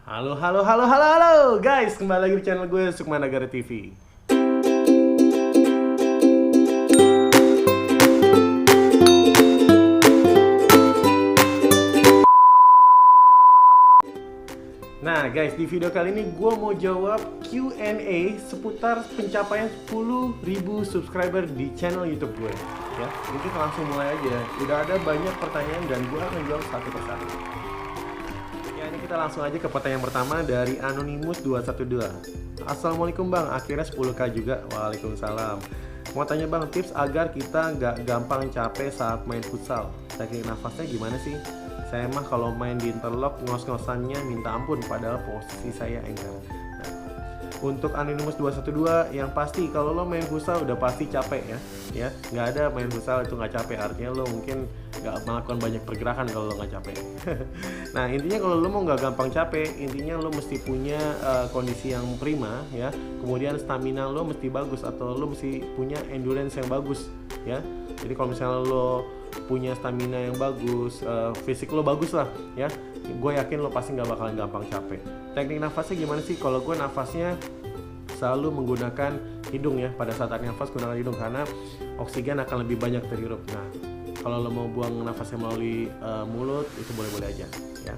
Halo, halo, halo, halo, halo, guys, kembali lagi di channel gue Sukma Nagara TV. Nah, guys, di video kali ini gue mau jawab Q&A seputar pencapaian 10.000 subscriber di channel YouTube gue. Ya, jadi kita langsung mulai aja. Udah ada banyak pertanyaan dan gue akan jawab satu persatu. Ya, ini kita langsung aja ke pertanyaan pertama dari Anonymous212. Assalamualaikum bang, akhirnya 10k juga. Waalaikumsalam. Mau tanya bang, tips agar kita nggak gampang capek saat main futsal. Teknik nafasnya gimana sih? Saya mah kalau main di interlock ngos-ngosannya minta ampun, padahal posisi saya anchor. Nah, untuk Anonymous 212, yang pasti kalau lo main futsal udah pasti capek ya. Nggak ada main futsal itu nggak capek, artinya lo mungkin nggak melakukan banyak pergerakan kalau lo nggak capek. Nah, intinya kalau lo mau nggak gampang capek, intinya lo mesti punya kondisi yang prima ya. Kemudian stamina lo mesti bagus, atau lo mesti punya endurance yang bagus ya. Jadi kalau misalnya lo punya stamina yang bagus, fisik lo bagus lah ya, gue yakin lo pasti nggak bakalan gampang capek. Teknik nafasnya gimana sih? Kalau gue nafasnya selalu menggunakan hidung ya. Pada saat tarik nafas gunakan hidung karena oksigen akan lebih banyak terhirup. Nah, kalau lo mau buang nafasnya melalui mulut itu boleh-boleh aja ya.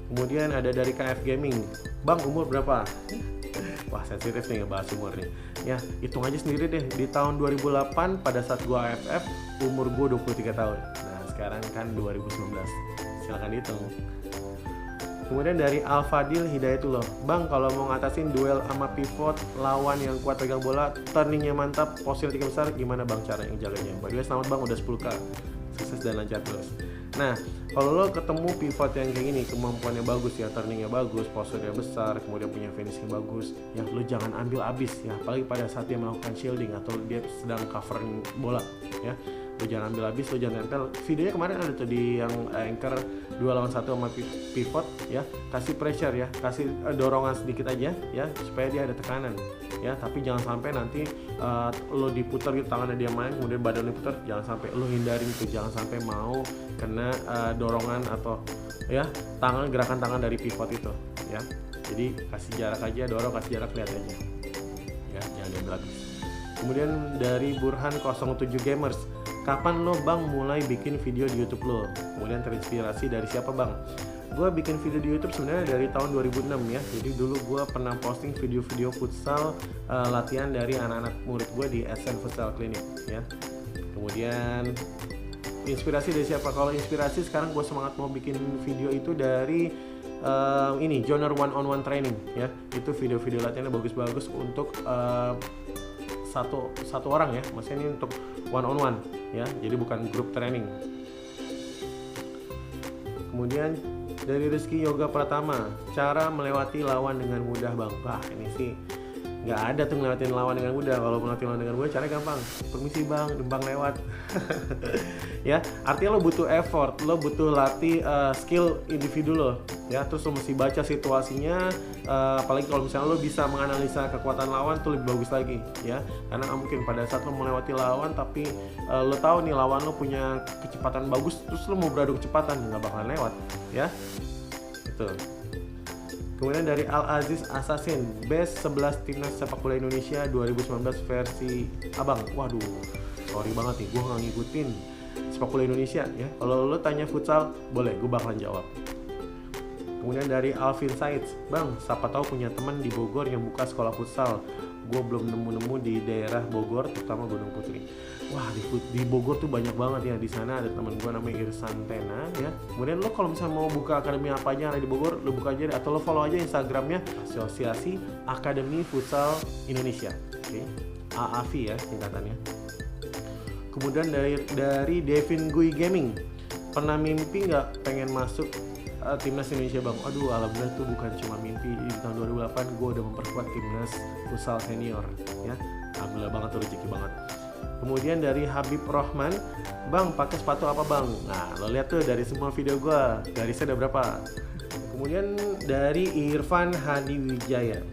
Kemudian ada dari KF Gaming, bang umur berapa? Wah, sensitif nih ngebahas umur nih. Ya, hitung aja sendiri deh. Di tahun 2008 pada saat gua AFF, umur gua 23 tahun. Nah, sekarang kan 2019. Silakan dihitung. Kemudian dari Alfadil Hidayatullah, bang kalau mau ngatasin duel sama pivot lawan yang kuat pegang bola, turningnya mantap, posil 3 besar, gimana bang cara yang jaganya? By the way, selamat bang udah 10k. Sukses dan lancar terus. Nah, kalau lo ketemu pivot yang kayak gini, kemampuannya bagus ya, turningnya bagus, posturnya besar, kemudian punya finishing bagus, ya lo jangan ambil abis ya, apalagi pada saat dia melakukan shielding atau dia sedang covering bola ya. Lo jangan ambil abis, lo jangan tempel. Videonya kemarin ada tuh di yang anchor 2 lawan 1 sama pivot ya, kasih pressure ya, kasih dorongan sedikit aja ya, supaya dia ada tekanan ya. Tapi jangan sampai nanti lo diputar gitu, tangannya dia main kemudian badan lo diputar, jangan sampai lo hindarin itu, jangan sampai mau kena dorongan atau ya gerakan tangan dari pivot itu ya. Jadi kasih jarak aja, dorong, kasih jarak, lihat aja ya, jangan diambil habis. Kemudian dari Burhan 07 Gamers, kapan lo bang mulai bikin video di YouTube lo? Kemudian terinspirasi dari siapa bang? Gue bikin video di YouTube sebenarnya dari tahun 2006 ya. Jadi dulu gue pernah posting video-video futsal latihan dari anak-anak murid gue di SN Futsal Clinic ya. Kemudian inspirasi dari siapa? Kalau inspirasi sekarang gue semangat mau bikin video itu dari ini Joner One on One Training ya. Itu video-video latihannya bagus-bagus untuk satu orang ya. Maksudnya ini untuk one on one ya. Jadi bukan grup training. Kemudian dari Rizky Yoga Pratama, cara melewati lawan dengan mudah bang. Wah, ini sih nggak ada tuh ngelewatin lawan dengan mudah. Kalau melewati lawan dengan mudah caranya gampang, permisi bang, numpang lewat. Ya, artinya lo butuh effort, lo butuh latih skill individu lo ya. Terus lo mesti baca situasinya, apalagi kalau misalnya lo bisa menganalisa kekuatan lawan tuh lebih bagus lagi ya. Karena nggak mungkin pada saat lo melewati lawan tapi lo tahu nih lawan lo punya kecepatan bagus, terus lo mau beradu kecepatan, nggak bakalan lewat ya. Itu. Kemudian dari Al Aziz Assassin, best 11 timnas sepak bola Indonesia 2019 versi abang. Waduh, sorry banget nih, gue nggak ngikutin sepak bola Indonesia ya. Kalau lo tanya futsal, boleh, gue bakalan jawab. Kemudian dari Alvin Said, bang, siapa tahu punya teman di Bogor yang buka sekolah futsal. Gue belum nemu-nemu di daerah Bogor, terutama Gunung Putri. Wah, di Bogor tuh banyak banget ya. Di sana ada teman gue namanya Irsan Tena ya. Kemudian lo kalau misalnya mau buka akademi apa aja yang ada di Bogor, lo buka aja deh, atau lo follow aja Instagramnya Asosiasi Akademi Futsal Indonesia. Oke. AAV ya singkatannya. Kemudian dari Devin Gui Gaming, pernah mimpi nggak pengen masuk timnas Indonesia bang? Aduh, alhamdulillah tuh bukan cuma mimpi. Di tahun 2008 gue udah memperkuat timnas futsal senior ya. Alhamdulillah banget tuh, rezeki banget. Kemudian dari Habib Rohman, bang pakai sepatu apa bang? Nah, lo lihat tuh dari semua video gue, garisnya ada berapa. Kemudian dari Irfan Hadi Wijaya,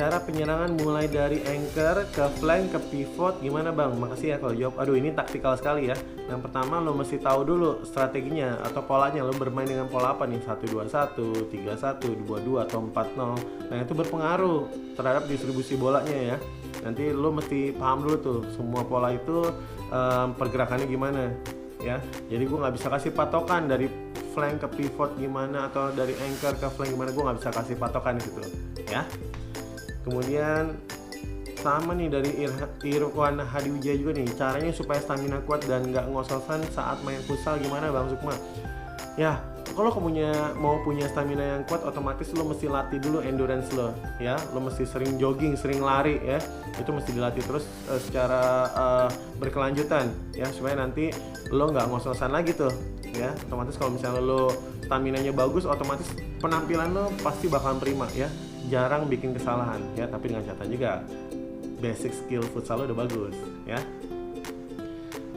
cara penyerangan mulai dari anchor ke flank ke pivot gimana bang? Makasih ya kalau jawab. Aduh ini taktikal sekali ya. Yang pertama lo mesti tahu dulu strateginya atau polanya, lo bermain dengan pola apa nih, 1-2-1, 3-1, 2-2 atau 4-0. Nah itu berpengaruh terhadap distribusi bolanya ya. Nanti lo mesti paham dulu tuh semua pola itu pergerakannya gimana ya. Jadi gue nggak bisa kasih patokan dari flank ke pivot gimana atau dari anchor ke flank gimana, gue nggak bisa kasih patokan gitu ya. Kemudian sama nih dari Irwan Hadiwijaya juga nih, caranya supaya stamina kuat dan nggak ngos-ngosan saat main futsal gimana Bang Sukma? Ya kalau mau punya stamina yang kuat, otomatis lo mesti latih dulu endurance lo ya. Lo mesti sering jogging, sering lari ya, itu mesti dilatih terus secara berkelanjutan ya, supaya nanti lo nggak ngos-ngosan lagi tuh ya. Otomatis kalau misalnya lo staminanya bagus, otomatis penampilan lo pasti bakalan prima ya, jarang bikin kesalahan ya. Tapi dengan catatan juga basic skill futsal lo udah bagus ya.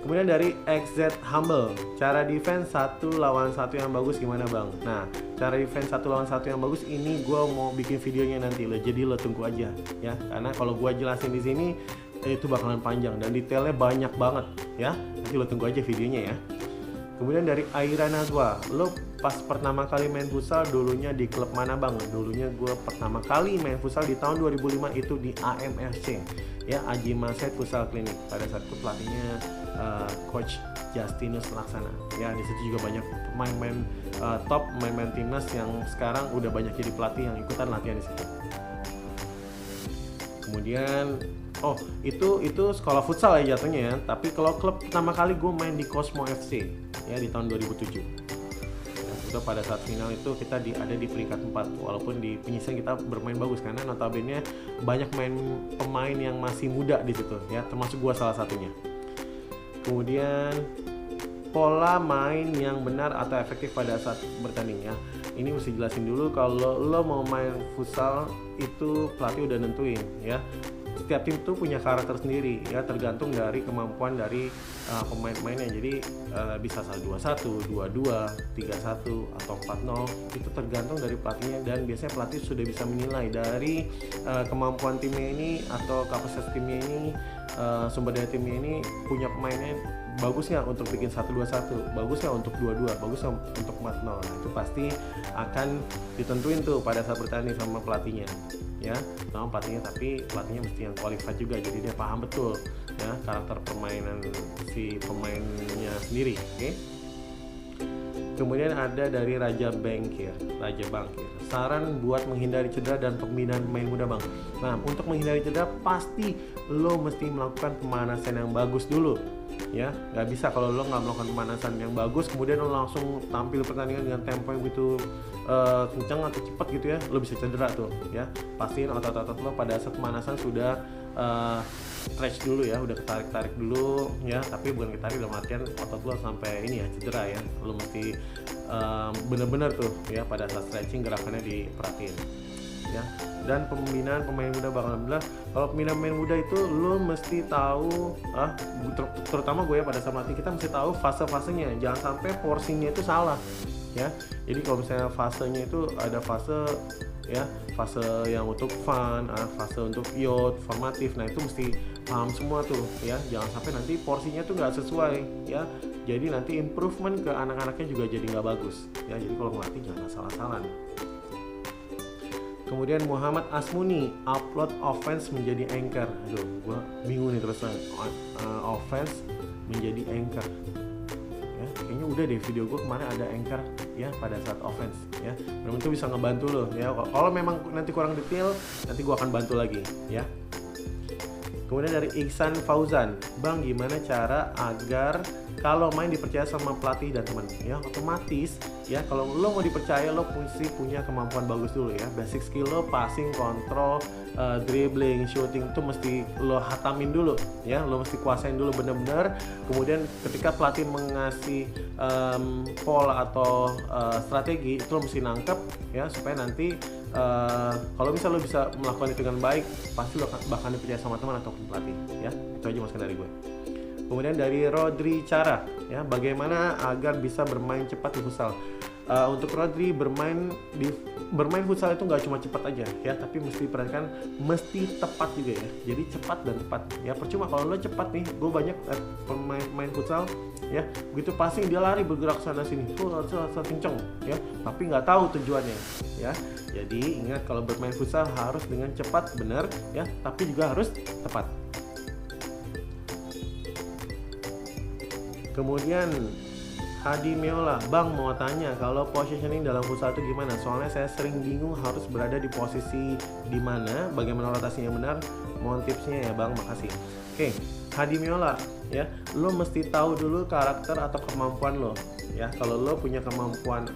Kemudian dari XZ Humble, cara defense 1 lawan 1 yang bagus gimana bang? Nah, cara defense 1 lawan 1 yang bagus ini gue mau bikin videonya nanti lo, jadi lo tunggu aja ya. Karena kalau gue jelasin di sini itu bakalan panjang dan detailnya banyak banget ya. Nanti lo tunggu aja videonya ya. Kemudian dari Aira Nazwa, lo pas pertama kali main futsal dulunya di klub mana bang? Dulunya gue pertama kali main futsal di tahun 2005 itu di AMFC ya, Aji Maset Futsal Clinic. Pada saat itu pelatihnya Coach Justinus Laksana ya. Di situ juga banyak pemain-pemain top, pemain-pemain timnas yang sekarang udah banyak jadi pelatih yang ikutan latihan di situ. Kemudian itu sekolah futsal ya jatuhnya ya. Tapi kalau klub pertama kali gue main di Cosmo FC ya di tahun 2007 ya, itu pada saat final itu kita ada di peringkat 4, walaupun di penyisian kita bermain bagus karena notabene banyak pemain yang masih muda di situ ya, termasuk gue salah satunya. Kemudian pola main yang benar atau efektif pada saat bertanding ya. Ini mesti jelasin dulu, kalau lo mau main futsal itu pelatih udah nentuin ya. Setiap tim tuh punya karakter sendiri ya, tergantung dari kemampuan dari pemain-pemainnya. Jadi bisa 1-2-1, 2-2, 3-1 atau 4-0, itu tergantung dari pelatihnya. Dan biasanya pelatih sudah bisa menilai dari kemampuan timnya ini atau kapasitas timnya ini, sumber daya timnya ini, punya pemainnya bagus nggak untuk bikin 1-2-1, bagus nggak untuk 2-2, bagus nggak untuk 4-0. Nah, itu pasti akan ditentuin tuh pada saat bertanding sama pelatihnya ya, sama pelatihnya. Tapi pelatihnya mesti yang qualified juga, jadi dia paham betul ya karakter permainan si pemainnya sendiri. Oke. Kemudian ada dari Raja Bangkir, saran buat menghindari cedera dan pembinaan pemain muda bang. Nah, untuk menghindari cedera pasti lo mesti melakukan pemanasan yang bagus dulu ya. Nggak bisa kalau lo nggak melakukan pemanasan yang bagus kemudian lo langsung tampil pertandingan dengan tempo yang begitu kencang atau cepat gitu ya, lo bisa cedera tuh ya. Pastiin otot-otot lo pada saat pemanasan sudah stretch dulu ya, udah ketarik-tarik dulu ya. Tapi bukan ketarik dalam artian otot lo sampai ini ya cedera ya. Lo mesti bener-bener tuh ya pada saat stretching gerakannya diperhatiin ya. Dan pembinaan pemain muda bakal bilang, kalau pembinaan pemain muda itu lo mesti tahu terutama gue ya, pada saat latih kita mesti tahu fase-fasenya, jangan sampai porsinya itu salah ya. Jadi kalau misalnya fasenya itu ada fase ya, fase yang untuk fun, fase untuk youth, formatif. Nah itu mesti paham semua tuh ya, jangan sampai nanti porsinya tuh nggak sesuai ya. Jadi nanti improvement ke anak-anaknya juga jadi nggak bagus ya. Jadi kalau ngelatih jangan salah-salah. Kemudian Muhammad Asmuni, upload offense menjadi anchor. Aduh, gua bingung nih terus offense menjadi anchor. Ya, kayaknya udah deh video gue kemarin ada anchor ya pada saat offense ya. Memang itu bisa ngebantu lo ya. Kalau memang nanti kurang detail, nanti gue akan bantu lagi ya. Kemudian dari Iksan Fauzan, bang gimana cara agar kalau main dipercaya sama pelatih dan teman ya? Otomatis ya, kalau lo mau dipercaya lo mesti punya kemampuan bagus dulu ya. Basic skill lo, passing, kontrol, dribbling, shooting itu mesti lo hatamin dulu ya. Lo mesti kuasain dulu bener-bener. Kemudian ketika pelatih mengasih pola atau strategi, itu lo mesti nangkep ya, supaya nanti kalau misalnya lo bisa melakukan itu dengan baik, pasti lo bahkan dipercaya sama teman ataupun pelatih ya. Itu aja masukan dari gue. Kemudian dari Rodri Cara ya, bagaimana agar bisa bermain cepat di futsal? untuk Rodri bermain futsal itu nggak cuma cepat aja ya, tapi mesti perhatikan mesti tepat juga ya. Jadi cepat dan tepat ya. Percuma kalau lo cepat nih, gue banyak pemain futsal ya, begitu passing dia lari bergerak sana sini, kenceng ya, tapi nggak tahu tujuannya ya. Jadi ingat kalau bermain futsal harus dengan cepat benar ya, tapi juga harus tepat. Kemudian Hadi Meola, Bang mau tanya kalau positioning dalam futsal itu gimana? Soalnya saya sering bingung harus berada di posisi di mana, bagaimana rotasinya benar. Mohon tipsnya ya Bang, makasih. Oke, Hadi Meola ya, lo mesti tahu dulu karakter atau kemampuan lo ya. Kalau lo punya kemampuan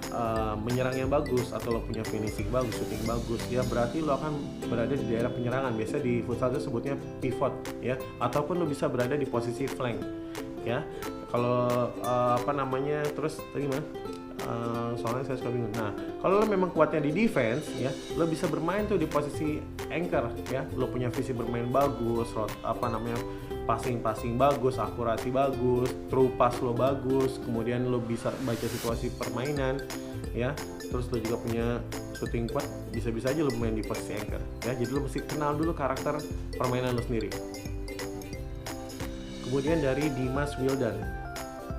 menyerang yang bagus atau lo punya finishing bagus, shooting bagus ya, berarti lo akan berada di daerah penyerangan. Biasa di futsal itu sebutnya pivot ya, ataupun lo bisa berada di posisi flank ya. Kalau terus tadi gimana? Soalnya saya suka bingung. Nah, kalau lo memang kuatnya di defense ya, lo bisa bermain tuh di posisi anchor ya. Lo punya visi bermain bagus, passing bagus, akurasi bagus, through pass lo bagus, kemudian lo bisa baca situasi permainan ya. Terus lo juga punya shooting kuat, bisa-bisa aja lo main di posisi anchor ya. Jadi lo mesti kenal dulu karakter permainan lo sendiri. Kemudian dari Dimas Wildan,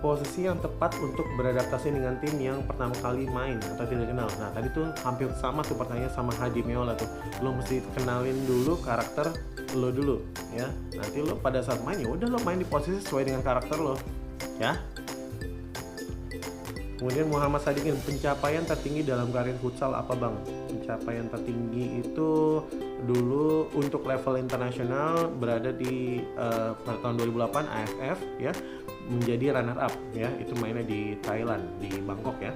posisi yang tepat untuk beradaptasi dengan tim yang pertama kali main atau tidak kenal. Nah tadi tuh hampir sama tuh pertanyaan sama Hadi Meola tuh. Lo mesti kenalin dulu karakter lo dulu ya. Nanti lo pada saat main ya udah lo main di posisi sesuai dengan karakter lo ya. Kemudian Muhammad Sadikin, pencapaian tertinggi dalam karir futsal apa Bang? Pencapaian tertinggi itu dulu untuk level internasional berada di pada tahun 2008 AFF ya, menjadi runner up ya, itu mainnya di Thailand, di Bangkok ya.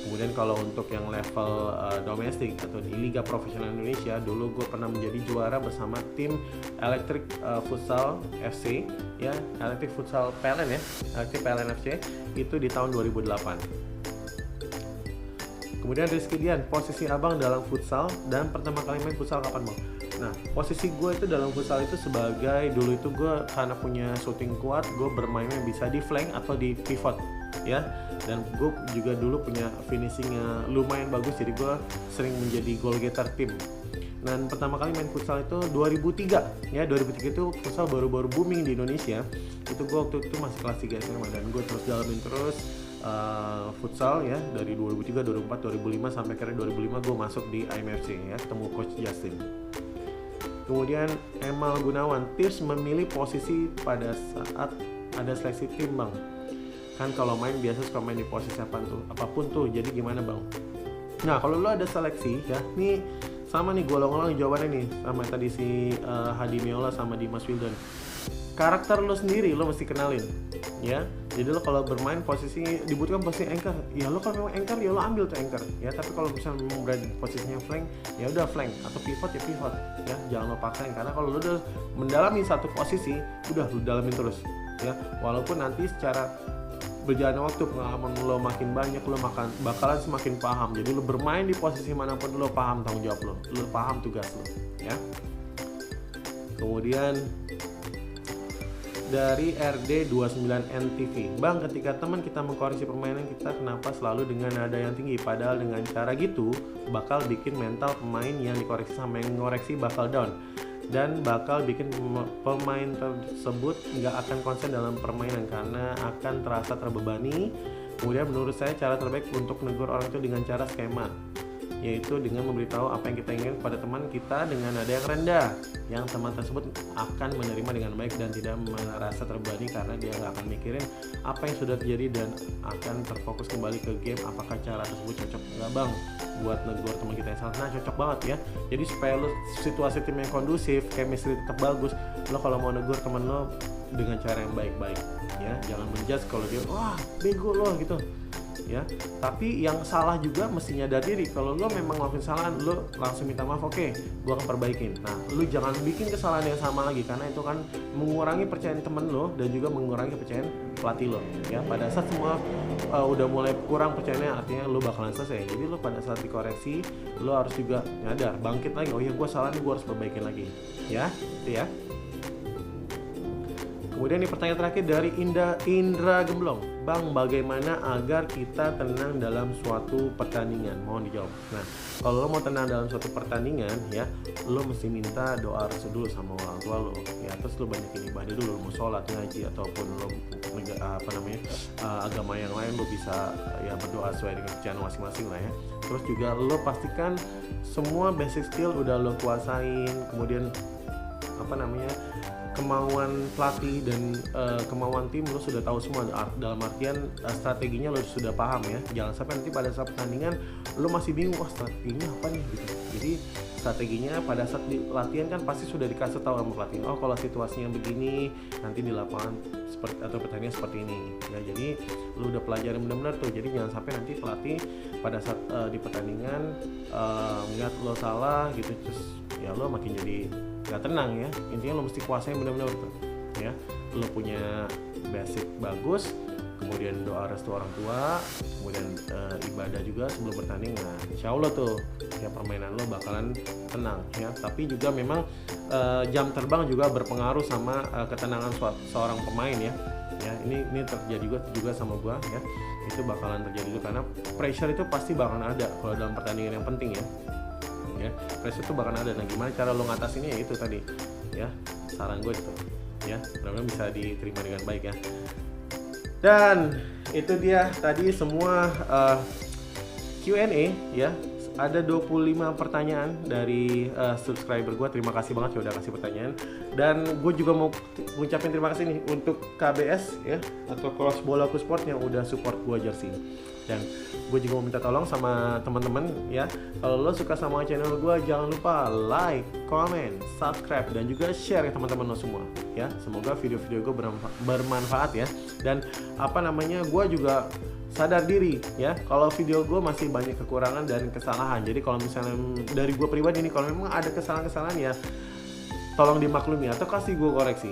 Kemudian kalau untuk yang level domestik atau di Liga Profesional Indonesia, dulu gue pernah menjadi juara bersama tim Electric Futsal FC ya, Electric Futsal PLN ya, Electric PLN FC itu di tahun 2008. Kemudian Rizky Dian, posisi abang dalam futsal dan pertama kali main futsal kapan Bang? Nah, posisi gue itu dalam futsal itu sebagai, dulu itu gue karena punya shooting kuat, gue bermainnya bisa di flank atau di pivot ya, dan gue juga dulu punya finishingnya lumayan bagus, jadi gue sering menjadi goal getter tim. Dan pertama kali main futsal itu 2003 ya, 2003 itu futsal baru-baru booming di Indonesia. Itu gue waktu itu masih kelas 3 SMA dan gue terus jalanin terus futsal ya, dari 2003, 2004, 2005 sampai akhirnya 2005 gue masuk di IMFC ya, ketemu Coach Justin. Kemudian Emal Gunawan, tips memilih posisi pada saat ada seleksi tim Bang. Kan kalau main biasa suka main di posisi apapun tuh, jadi gimana Bang? Nah kalau lo ada seleksi ya, nih sama nih gue ulang-ulang jawabannya nih sama tadi si Hadi Meola sama Dimas Wildan. Karakter lo sendiri lo mesti kenalin ya. Jadi lo kalau bermain posisi dibutuhkan posisi anchor, ya lo kalau memang anchor ya lo ambil tuh anchor ya. Tapi kalau misalnya mau berada di posisinya flank, ya udah flank, atau pivot ya pivot ya. Jangan lo paksain, karena kalau lo udah mendalami satu posisi, udah lo dalamin terus ya. Walaupun nanti secara berjalan waktu pengalaman lo makin banyak, lo bakalan semakin paham. Jadi lo bermain di posisi manapun lo paham tanggung jawab lo paham tugas lo ya. Kemudian dari RD29NTV, Bang, ketika teman kita mengkoreksi permainan kita, kenapa selalu dengan nada yang tinggi? Padahal dengan cara gitu bakal bikin mental pemain yang dikoreksi sama yang ngoreksi bakal down, dan bakal bikin pemain tersebut nggak akan konsen dalam permainan karena akan terasa terbebani. Kemudian menurut saya cara terbaik untuk menegur orang itu dengan cara skema, yaitu dengan memberitahu apa yang kita inginkan kepada teman kita dengan nada yang rendah, yang teman tersebut akan menerima dengan baik dan tidak merasa terbebani karena dia nggak akan mikirin apa yang sudah terjadi dan akan terfokus kembali ke game. Apakah cara tersebut cocok nggak Bang buat negur teman kita yang salah? Nah cocok banget ya. Jadi supaya lo situasi tim yang kondusif, chemistry tetap bagus, lo kalau mau negur teman lo dengan cara yang baik-baik ya, jangan menjudge kalau dia wah bego lo gitu ya. Tapi yang salah juga mesti nyadar diri. Kalau lo memang ngelakuin kesalahan, lo langsung minta maaf, oke, gue akan perbaikin. Nah, lo jangan bikin kesalahan yang sama lagi, karena itu kan mengurangi kepercayaan temen lo dan juga mengurangi kepercayaan pelatih lo ya. Pada saat semua udah mulai kurang percayaannya, artinya lo bakalan selesai. Jadi lo pada saat dikoreksi, lo harus juga nyadar, bangkit lagi, oh iya gue salah nih, gue harus perbaikin lagi ya, itu ya. Kemudian ini pertanyaan terakhir dari Indra Gemblong. Bang, bagaimana agar kita tenang dalam suatu pertandingan? Mohon dijawab. Nah, kalau lo mau tenang dalam suatu pertandingan ya, lo mesti minta doa restu dulu sama orang tua lo ya. Terus lo banyakin ibadah dulu, lo mau sholat, ngaji, ataupun lo agama yang lain, lo bisa ya berdoa sesuai dengan kepercayaan masing-masing lah ya. Terus juga lo pastikan semua basic skill udah lo kuasain, kemudian kemauan pelatih dan kemauan tim lo sudah tahu semua, dalam artian strateginya lo sudah paham ya. Jangan sampai nanti pada saat pertandingan lo masih bingung, wah strateginya apa nih gitu. Jadi strateginya pada saat di latihan kan pasti sudah dikasih tahu sama pelatih, oh kalau situasinya begini nanti di lapangan seperti atau pertandingan seperti ini ya. Jadi lo udah pelajarin benar-benar tuh. Jadi jangan sampai nanti pelatih pada saat di pertandingan ngeliat lo salah gitu, terus ya lo makin jadi gak tenang ya. Intinya lo mesti kuasain benar-benar tuh ya. Lo punya basic bagus, kemudian doa restu orang tua, kemudian ibadah juga sebelum bertanding. Nah, insya Allah tuh ya permainan lo bakalan tenang ya. Tapi juga memang jam terbang juga berpengaruh sama ketenangan seorang pemain ya. Ya, ini terjadi juga sama gua ya. Itu bakalan terjadi juga karena pressure itu pasti bakalan ada kalau dalam pertandingan yang penting ya. Ya, pressure itu bakal ada. Nah, gimana cara lo ngatasinnya? Ya itu tadi ya, saran gue itu ya, mudah-mudahan bisa diterima dengan baik ya. Dan itu dia tadi semua Q&A ya. Ada 25 pertanyaan dari subscriber gue. Terima kasih banget udah kasih pertanyaan. Dan gue juga mau ngucapin terima kasih nih untuk KBS ya, atau Cross Bolaku Sport yang udah support gue jersey. Dan gue juga mau minta tolong sama teman-teman ya, kalau lo suka sama channel gue jangan lupa like, comment, subscribe, dan juga share ke teman-teman lo semua ya. Semoga video-video gue bermanfaat ya. Dan gue juga sadar diri ya, kalau video gue masih banyak kekurangan dan kesalahan. Jadi kalau misalnya dari gue pribadi nih, kalau memang ada kesalahan-kesalahan ya tolong dimaklumi atau kasih gue koreksi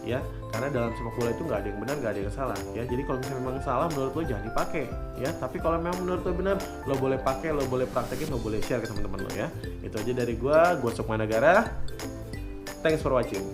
ya. Karena dalam sepak bola itu nggak ada yang benar, nggak ada yang salah ya. Jadi kalau misalnya memang salah menurut lo jangan dipakai ya. Tapi kalau memang menurut lo benar, lo boleh pakai, lo boleh praktekin, lo boleh share ke teman-teman lo ya. Itu aja dari gue Sukmanagara. Thanks for watching.